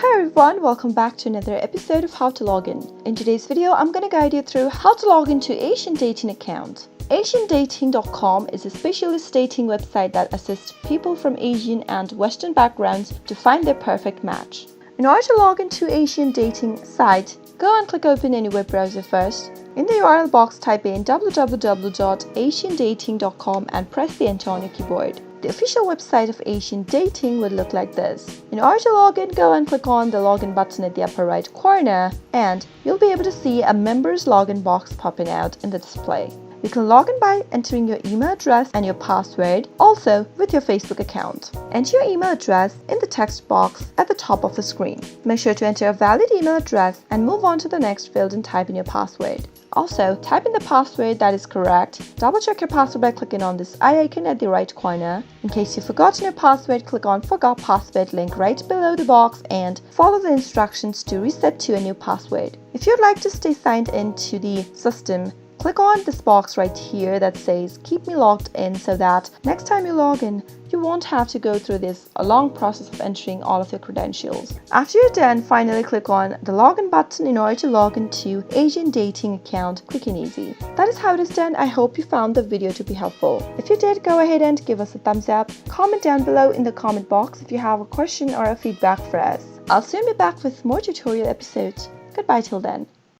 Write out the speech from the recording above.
Hi everyone, welcome back to another episode of How to Log In. In today's video, I'm going to guide you through how to log into Asian Dating account. asiandating.com is a specialist dating website that assists people from Asian and Western backgrounds to find their perfect match. In order to log into Asian Dating site, go and click open any web browser first. In the URL box, type in www.asiandating.com and press the enter on your keyboard. The official website of Asian Dating would look like this. In order to log in, go and click on the login button at the upper right corner and you'll be able to see a members login box popping out in the display. You can log in by entering your email address and your password, also with your Facebook account. Enter your email address in the text box at the top of the screen. Make sure to enter a valid email address and move on to the next field and type in your password. Also, type in the password that is correct. Double check your password by clicking on this eye icon at the right corner. In case you've forgotten your password, click on Forgot Password link right below the box and follow the instructions to reset to a new password. If you'd like to stay signed into the system, click on this box right here that says keep me logged in so that next time you log in, you won't have to go through this long process of entering all of your credentials. After you're done, finally click on the login button in order to log into Asian Dating account quick and easy. That is how it is done. I hope you found the video to be helpful. If you did, go ahead and give us a thumbs up. Comment down below in the comment box if you have a question or a feedback for us. I'll soon be back with more tutorial episodes. Goodbye till then.